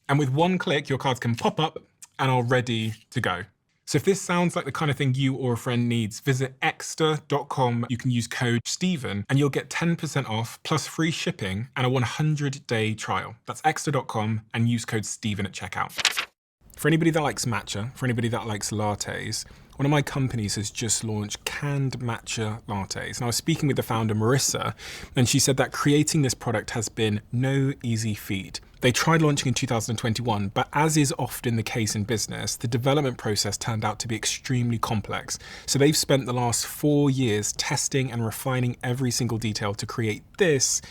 And with one click, your cards can pop up and are ready to go. So if this sounds like the kind of thing you or a friend needs, visit Extra.com. You can use code Stephen and you'll get 10% off plus free shipping and a 100-day trial. That's Extra.com and use code Stephen at checkout. For anybody that likes matcha, for anybody that likes lattes, one of my companies has just launched canned matcha lattes. And I was speaking with the founder, Marissa, and she said that creating this product has been no easy feat. They tried launching in 2021, but as is often the case in business, the development process turned out to be extremely complex. So they've spent the last 4 years testing and refining every single detail to create this,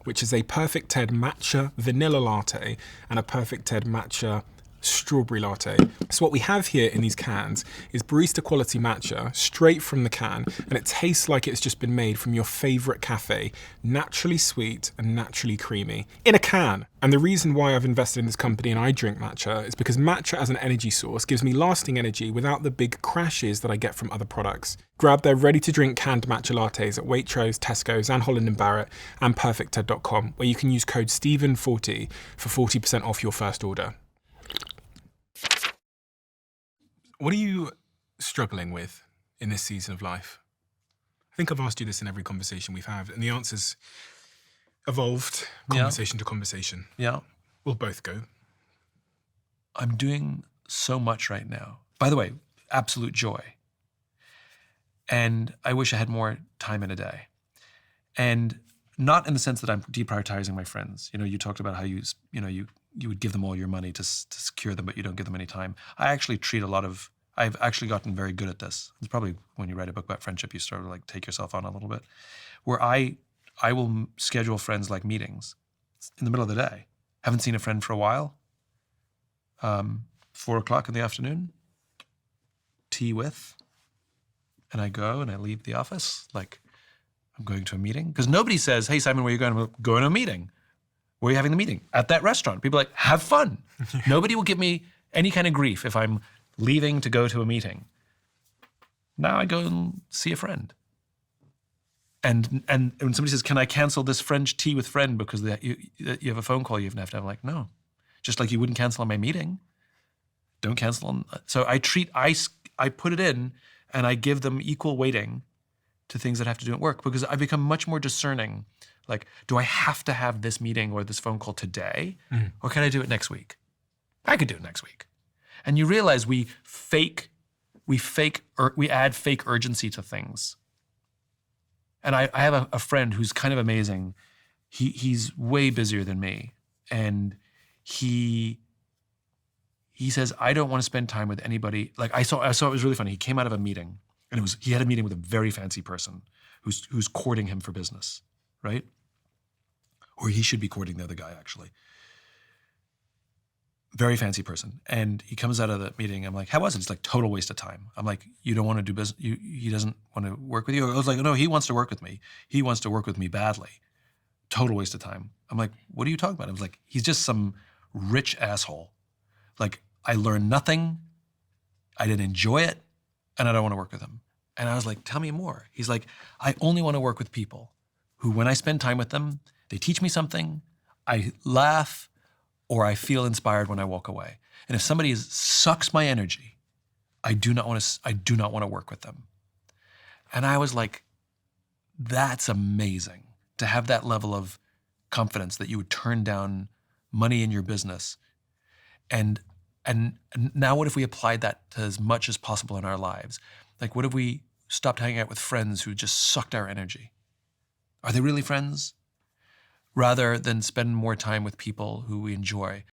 which is a Perfect TED matcha vanilla latte and a Perfect TED matcha strawberry latte. So what we have here in these cans is barista quality matcha straight from the can, and it tastes like it's just been made from your favorite cafe, naturally sweet and naturally creamy in a can. And the reason why I've invested in this company and I drink matcha is because matcha as an energy source gives me lasting energy without the big crashes that I get from other products. Grab their ready to drink canned matcha lattes at Waitrose, Tesco's and Holland & Barrett and perfectted.com, where you can use code Stephen40 for 40% off your first order. What are you struggling with in this season of life? I think I've asked you this in every conversation we've had, and the answer's evolved conversation to conversation. Yeah. We'll both go. I'm doing so much right now. By the way, absolute joy. And I wish I had more time in a day. And not in the sense that I'm deprioritizing my friends. You know, you talked about how you would give them all your money to secure them, but you don't give them any time. I actually treat I've actually gotten very good at this. It's probably when you write a book about friendship, you sort of like take yourself on a little bit, where I will schedule friends like meetings in the middle of the day. Haven't seen a friend for a while. 4 o'clock in the afternoon, tea with, and I go and I leave the office like I'm going to a meeting. Because nobody says, hey, Simon, where are you going? I'm going to a meeting. Where are you having the meeting? At that restaurant. People are like, have fun. Nobody will give me any kind of grief if I'm leaving to go to a meeting. Now I go and see a friend. And when somebody says, can I cancel this French tea with friend because you have a phone call you have to have, I'm like, no. Just like you wouldn't cancel on my meeting. Don't cancel on. So I put it in and I give them equal weighting to things that have to do at work, because I become much more discerning. Like, do I have to have this meeting or this phone call today? Or can I do it next week? I could do it next week. And you realize we add fake urgency to things. And I have a friend who's kind of amazing. He's way busier than me. And he says, I don't want to spend time with anybody. Like I saw it was really funny. He came out of a meeting and he had a meeting with a very fancy person who's courting him for business, right? Or he should be courting the other guy, actually. Very fancy person. And he comes out of the meeting. I'm like, how was it? It's like total waste of time. I'm like, you don't want to do business. He doesn't want to work with you. I was like, no, he wants to work with me. He wants to work with me badly. Total waste of time. I'm like, what are you talking about? I was like, he's just some rich asshole. Like, I learned nothing. I didn't enjoy it. And I don't want to work with him. And I was like, tell me more. He's like, I only want to work with people who, when I spend time with them, they teach me something, I laugh, or I feel inspired when I walk away. And if somebody sucks my energy, I do not want to work with them. And I was like, that's amazing to have that level of confidence that you would turn down money in your business. And now what if we applied that to as much as possible in our lives? Like, what if we stopped hanging out with friends who just sucked our energy? Are they really friends? Rather than spend more time with people who we enjoy.